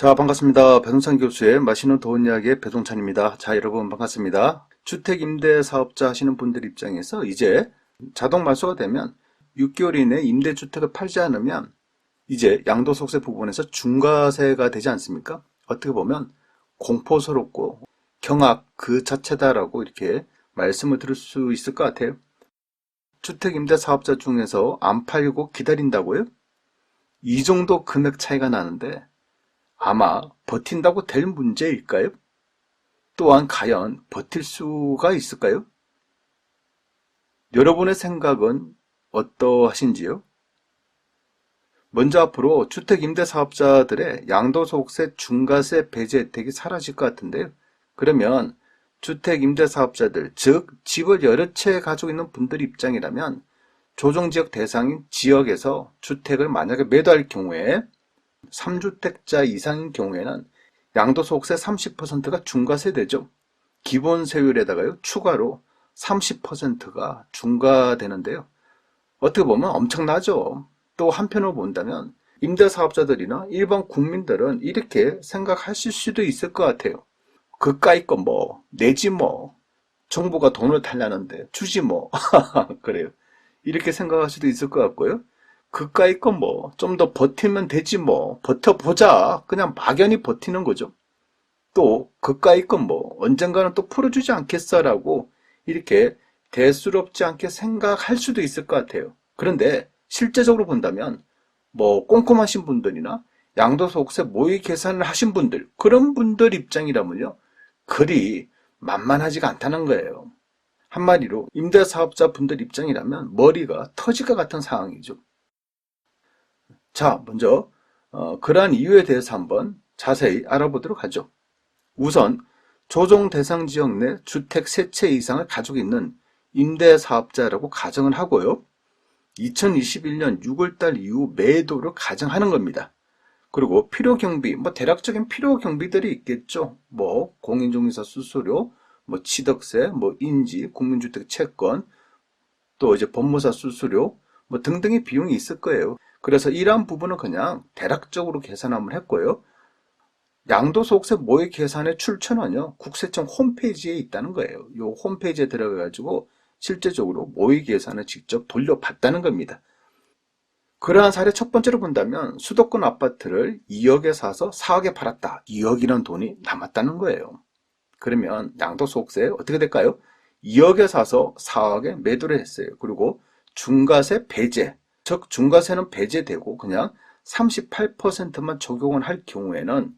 자, 반갑습니다. 배동찬 교수의 맛있는 좋은 이야기의 배동찬입니다. 자, 여러분 반갑습니다. 주택 임대 사업자 하시는 분들 입장에서 이제 자동 말소가 되면 6개월 이내 임대주택을 팔지 않으면 이제 양도소득세 부분에서 중과세가 되지 않습니까? 어떻게 보면 공포스럽고 경악 그 자체다라고 이렇게 말씀을 드릴 수 있을 것 같아요. 주택 임대 사업자 중에서 안 팔고 기다린다고요? 이 정도 금액 차이가 나는데 아마 버틴다고 될 문제일까요? 또한 과연 버틸 수가 있을까요? 여러분의 생각은 어떠하신지요? 먼저 앞으로 주택임대사업자들의 양도소득세 중과세 배제 혜택이 사라질 것 같은데요. 그러면 주택임대사업자들, 즉 집을 여러 채 가지고 있는 분들 입장이라면 조정지역 대상인 지역에서 주택을 만약에 매도할 경우에 3주택자 이상인 경우에는 양도소득세 30%가 중과세되죠. 기본 세율에다가요, 추가로 30%가 중과되는데요. 어떻게 보면 엄청나죠. 또 한편으로 본다면 임대사업자들이나 일반 국민들은 이렇게 생각하실 수도 있을 것 같아요. 그까이 거 뭐, 내지 뭐, 정부가 돈을 달라는데 주지 뭐. 그래요. 이렇게 생각할 수도 있을 것 같고요. 그까이 거 뭐, 좀 더 버티면 되지 뭐, 버텨보자. 그냥 막연히 버티는 거죠. 또, 그까이 거 뭐, 언젠가는 또 풀어주지 않겠어라고 이렇게 대수롭지 않게 생각할 수도 있을 것 같아요. 그런데 실제적으로 본다면, 뭐, 꼼꼼하신 분들이나 양도소득세 모의 계산을 하신 분들, 그런 분들 입장이라면요, 그리 만만하지가 않다는 거예요. 한마디로 임대사업자 분들 입장이라면 머리가 터질 것 같은 상황이죠. 자, 먼저 그러한 이유에 대해서 한번 자세히 알아보도록 하죠. 우선 조정 대상 지역 내 주택 3채 이상을 가지고 있는 임대사업자라고 가정을 하고요. 2021년 6월달 이후 매도를 가정하는 겁니다. 그리고 필요경비, 뭐 대략적인 필요경비들이 있겠죠. 뭐 공인중개사 수수료, 뭐 취득세, 뭐 인지, 국민주택 채권, 또 이제 법무사 수수료, 뭐 등등의 비용이 있을 거예요. 그래서 이러한 부분은 그냥 대략적으로 계산함을 했고요. 양도소득세 모의 계산의 출처는요, 국세청 홈페이지에 있다는 거예요. 이 홈페이지에 들어가가지고 실제적으로 모의 계산을 직접 돌려봤다는 겁니다. 그러한 사례 첫 번째로 본다면 수도권 아파트를 2억에 사서 4억에 팔았다. 2억이라는 돈이 남았다는 거예요. 그러면 양도소득세 어떻게 될까요? 2억에 사서 4억에 매도를 했어요. 그리고 중과세 배제, 즉 중과세는 배제되고 그냥 38%만 적용을 할 경우에는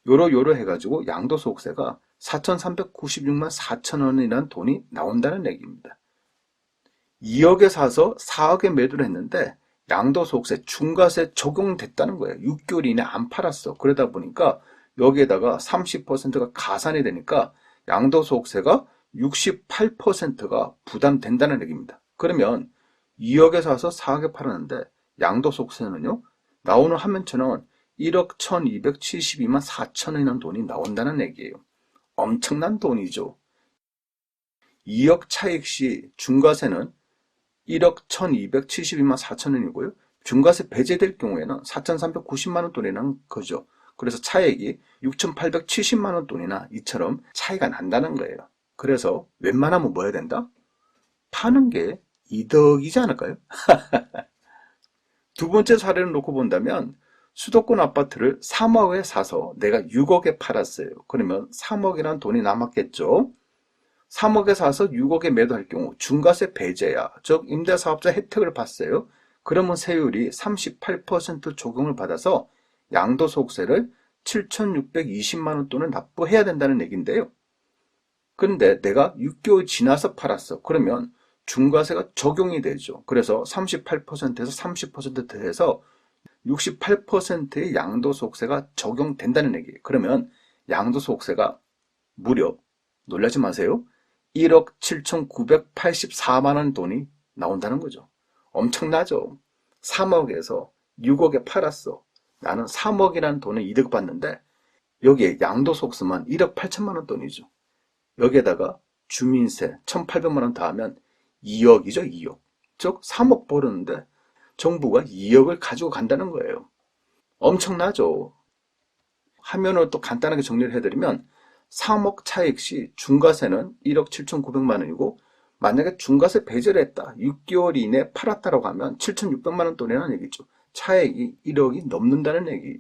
요러 해가지고 양도소득세가 4,396만 4천 원이라는 돈이 나온다는 얘기입니다. 2억에 사서 4억에 매도를 했는데 양도소득세 중과세 적용됐다는 거예요. 6개월 이내 안 팔았어. 그러다 보니까 여기에다가 30%가 가산이 되니까 양도소득세가 68%가 부담된다는 얘기입니다. 그러면 2억에 사서 4억에 팔았는데 양도소득세는요, 나오는 화면처럼 1억 1272만 4천 원이라는 돈이 나온다는 얘기예요. 엄청난 돈이죠. 2억 차익 시 중과세는 1억 1272만 4천 원이고요. 중과세 배제될 경우에는 4,390만 원 돈이라는 거죠. 그래서 차액이 6,870만 원 돈이나 이처럼 차이가 난다는 거예요. 그래서 웬만하면 뭐 해야 된다? 파는 게 이득이지 않을까요? 두 번째 사례를 놓고 본다면 수도권 아파트를 3억에 사서 내가 6억에 팔았어요. 그러면 3억이라는 돈이 남았겠죠. 3억에 사서 6억에 매도할 경우 중과세 배제야, 즉 임대사업자 혜택을 받았어요. 그러면 세율이 38% 적용을 받아서 양도소득세를 7,620만 원 돈을 납부해야 된다는 얘기인데요. 그런데 내가 6개월 지나서 팔았어. 그러면 중과세가 적용이 되죠. 그래서 38%에서 30% 더해서 68%의 양도소득세가 적용된다는 얘기예요. 그러면 양도소득세가 무려, 놀라지 마세요, 1억 7,984만 원 돈이 나온다는 거죠. 엄청나죠? 3억에서 6억에 팔았어. 나는 3억이라는 돈을 이득 봤는데 여기에 양도소득세만 1억 8천만 원 돈이죠. 여기에다가 주민세 1,800만 원 더하면 2억이죠, 2억. 즉 3억 벌었는데 정부가 2억을 가지고 간다는 거예요. 엄청나죠? 화면으로 또 간단하게 정리를 해드리면 3억 차익 시 중과세는 1억 7,900만 원이고 만약에 중과세 배제를 했다. 6개월 이내에 팔았다라고 하면 7,600만 원 돈이라는 얘기죠. 차익이 1억이 넘는다는 얘기예요.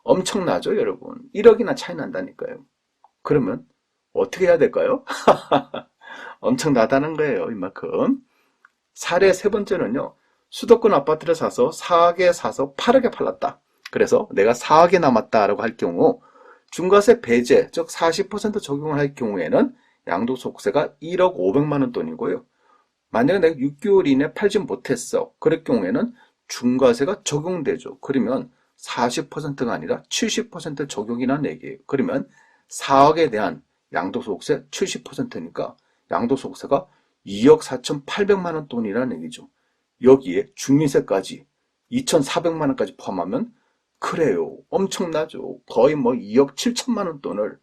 엄청나죠, 여러분? 1억이나 차이 난다니까요. 그러면 어떻게 해야 될까요? 엄청나다는 거예요, 이만큼. 사례 세 번째는요. 수도권 아파트를 사서 4억에 사서 8억에 팔았다. 그래서 내가 4억에 남았다라고 할 경우 중과세 배제, 즉 40% 적용을 할 경우에는 양도소득세가 1억 500만 원 돈이고요. 만약에 내가 6개월 이내 팔지 못했어. 그럴 경우에는 중과세가 적용되죠. 그러면 40%가 아니라 70% 적용이라는 얘기예요. 그러면 4억에 대한 양도소득세 70%니까 양도소득세가 2억 4,800만 원 돈이라는 얘기죠. 여기에 중민세까지 2,400만 원까지 포함하면 그래요. 엄청나죠. 거의 뭐 2억 7천만 원 돈을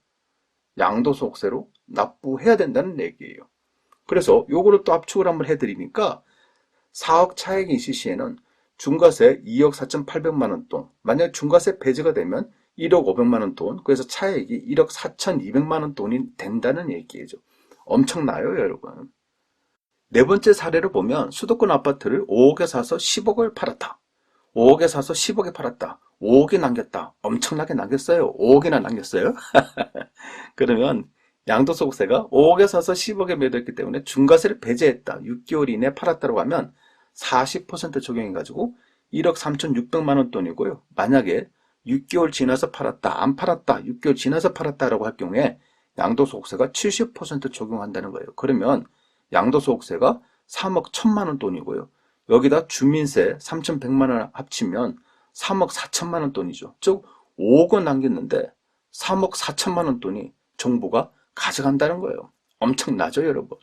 양도소득세로 납부해야 된다는 얘기예요. 그래서 요거를 또 압축을 한번 해드리니까 4억 차익 이 시시에는 중과세 2억 4,800만 원 돈, 만약 중과세 배제가 되면 1억 500만 원 돈, 그래서 차익이 1억 4,200만 원 돈이 된다는 얘기죠. 엄청나요, 여러분. 네 번째 사례를 보면 수도권 아파트를 5억에 사서 10억을 팔았다. 5억에 사서 10억에 팔았다. 5억이 남겼다. 엄청나게 남겼어요. 5억이나 남겼어요. 그러면 양도소득세가 5억에 사서 10억에 매도했기 때문에 중과세를 배제했다. 6개월 이내에 팔았다고 하면 40% 적용해가지고 1억 3,600만 원 돈이고요. 만약에 6개월 지나서 팔았다, 안 팔았다, 6개월 지나서 팔았다라고 할 경우에 양도소득세가 70% 적용한다는 거예요. 그러면 양도소득세가 3억 1천만 원 돈이고요. 여기다 주민세 3,100만 원 합치면 3억 4천만 원 돈이죠. 즉 5억 원 남겼는데 3억 4천만 원 돈이 정부가 가져간다는 거예요. 엄청나죠, 여러분?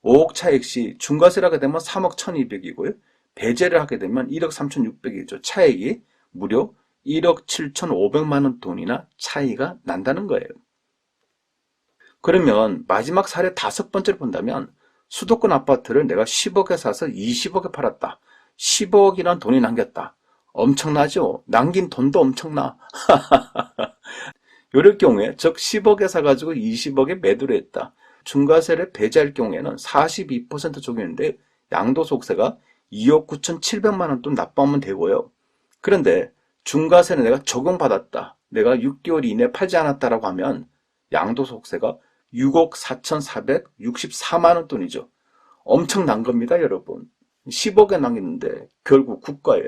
5억 차익 시 중과세를 하게 되면 3억 1,200이고요. 배제를 하게 되면 1억 3,600이죠. 차익이 무려 1억 7,500만 원 돈이나 차이가 난다는 거예요. 그러면 마지막 사례 다섯 번째를 본다면 수도권 아파트를 내가 10억에 사서 20억에 팔았다. 10억이란 돈이 남겼다. 엄청나죠? 남긴 돈도 엄청나. 이럴 경우에 즉 10억에 사가지고 20억에 매도를 했다. 중과세를 배제할 경우에는 42% 적용인데 양도소득세가 2억 9,700만 원 돈 납부하면 되고요. 그런데 중과세는 내가 적용받았다. 내가 6개월 이내 팔지 않았다라고 하면 양도소득세가 6억 4,464만 원 돈이죠. 엄청난 겁니다, 여러분. 10억에 남겼는데 결국 국가에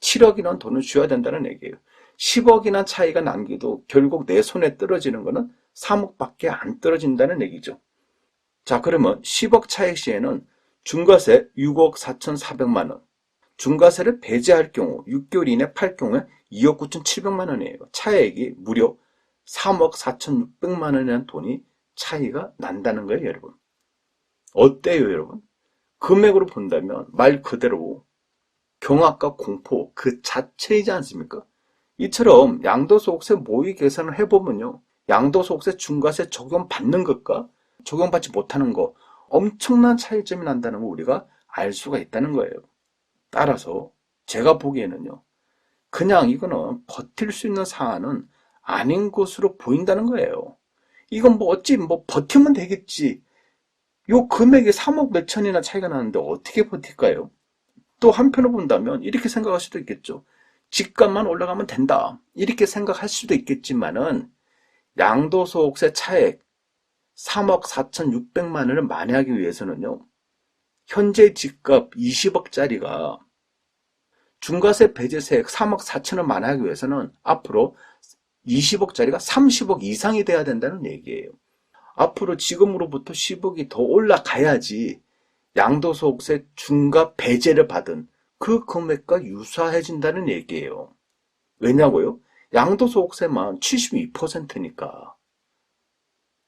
7억이라는 돈을 줘야 된다는 얘기예요. 10억이나 차이가 남기도 결국 내 손에 떨어지는 거는 3억밖에 안 떨어진다는 얘기죠. 자, 그러면 10억 차익 시에는 중과세 6억 4,400만 원, 중과세를 배제할 경우 6개월 이내 팔 경우에 2억 9,700만 원이에요. 차액이 무려 3억 4,600만 원이라는 돈이 차이가 난다는 거예요, 여러분. 어때요, 여러분? 금액으로 본다면 말 그대로 경악과 공포 그 자체이지 않습니까? 이처럼 양도소득세 모의 계산을 해보면요. 양도소득세 중과세 적용받는 것과 적용받지 못하는 것 엄청난 차이점이 난다는 거 우리가 알 수가 있다는 거예요. 따라서 제가 보기에는요. 그냥 이거는 버틸 수 있는 사안은 아닌 것으로 보인다는 거예요. 이건 뭐 어찌 뭐 버티면 되겠지. 요 금액이 3억 몇천이나 차이가 나는데 어떻게 버틸까요? 또 한편으로 본다면 이렇게 생각할 수도 있겠죠. 집값만 올라가면 된다. 이렇게 생각할 수도 있겠지만은 양도소득세 차액 3억 4,600만 원을 만회하기 위해서는요. 현재 집값 20억짜리가 중과세 배제세액 3억 4천을 만회하기 위해서는 앞으로 20억짜리가 30억 이상이 돼야 된다는 얘기예요. 앞으로 지금으로부터 10억이 더 올라가야지 양도소득세 중과 배제를 받은 그 금액과 유사해진다는 얘기예요. 왜냐고요? 양도소득세만 72%니까.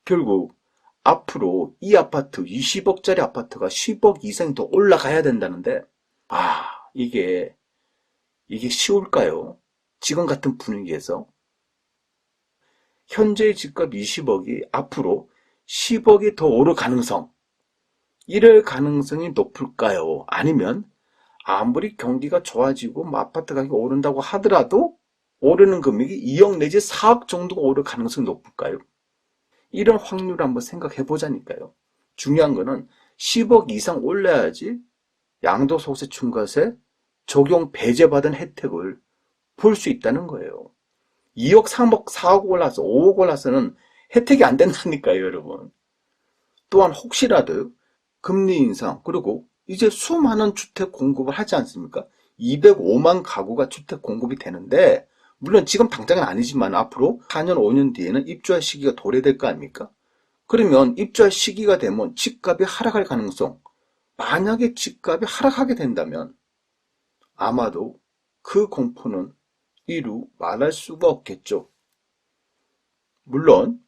결국 앞으로 이 아파트 20억짜리 아파트가 10억 이상이 더 올라가야 된다는데 이게 쉬울까요? 지금 같은 분위기에서 현재의 집값 20억이 앞으로 10억이 더 오를 가능성, 이럴 가능성이 높을까요? 아니면 아무리 경기가 좋아지고 아파트 가격이 오른다고 하더라도 오르는 금액이 2억 내지 4억 정도가 오를 가능성이 높을까요? 이런 확률을 한번 생각해 보자니까요. 중요한 거는 10억 이상 올라야지 양도소득세 중과세 적용 배제받은 혜택을 볼 수 있다는 거예요. 2억, 3억, 4억 올라서 5억 올라서는 혜택이 안 된다니까요, 여러분. 또한 혹시라도 금리 인상, 그리고 이제 수많은 주택 공급을 하지 않습니까? 205만 가구가 주택 공급이 되는데, 물론 지금 당장은 아니지만 앞으로 4년, 5년 뒤에는 입주할 시기가 도래될 거 아닙니까? 그러면 입주할 시기가 되면 집값이 하락할 가능성, 만약에 집값이 하락하게 된다면 아마도 그 공포는 이루 말할 수가 없겠죠. 물론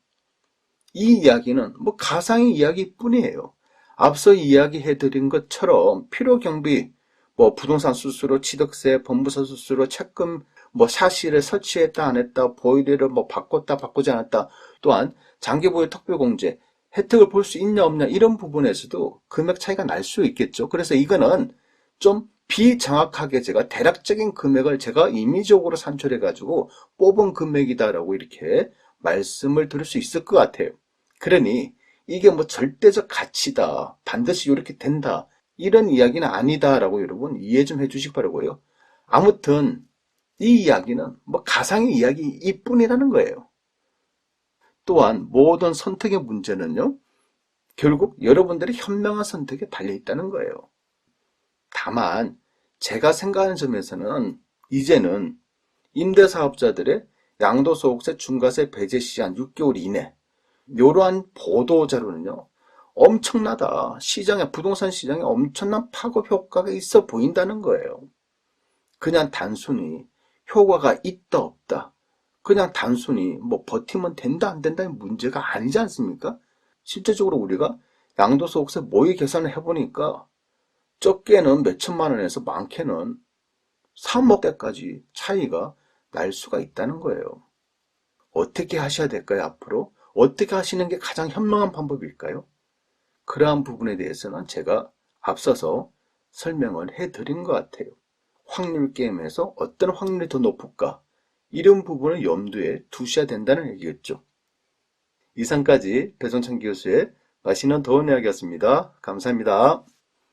이 이야기는 뭐 가상의 이야기뿐이에요. 앞서 이야기해드린 것처럼 필요경비, 뭐 부동산 수수료, 취득세, 법무사 수수료, 채권, 뭐 샤시를 설치했다 안 했다, 보일러를 뭐 바꿨다 바꾸지 않았다, 또한 장기보유 특별공제 혜택을 볼 수 있냐 없냐 이런 부분에서도 금액 차이가 날 수 있겠죠. 그래서 이거는 좀 비정확하게 제가 대략적인 금액을 제가 임의적으로 산출해 가지고 뽑은 금액이다라고 이렇게 말씀을 드릴 수 있을 것 같아요. 그러니 이게 뭐 절대적 가치다, 반드시 이렇게 된다, 이런 이야기는 아니다라고 여러분 이해 좀 해주시기 바라고요. 아무튼 이 이야기는 뭐 가상의 이야기일 뿐이라는 거예요. 또한 모든 선택의 문제는요, 결국 여러분들의 현명한 선택에 달려있다는 거예요. 다만 제가 생각하는 점에서는 이제는 임대사업자들의 양도소득세 중과세 배제 시한 6개월 이내, 이러한 보도자료는요, 엄청나다. 부동산 시장에 엄청난 파급 효과가 있어 보인다는 거예요. 그냥 단순히 효과가 있다 없다, 그냥 단순히 뭐 버티면 된다 안 된다의 문제가 아니지 않습니까? 실제적으로 우리가 양도소득세 모의 계산을 해보니까 적게는 몇 천만 원에서 많게는 3억대까지 차이가 날 수가 있다는 거예요. 어떻게 하셔야 될까요, 앞으로? 어떻게 하시는 게 가장 현명한 방법일까요? 그러한 부분에 대해서는 제가 앞서서 설명을 해드린 것 같아요. 확률 게임에서 어떤 확률이 더 높을까? 이런 부분을 염두에 두셔야 된다는 얘기였죠. 이상까지 배종찬 교수의 맛있는 더운 이야기였습니다. 감사합니다.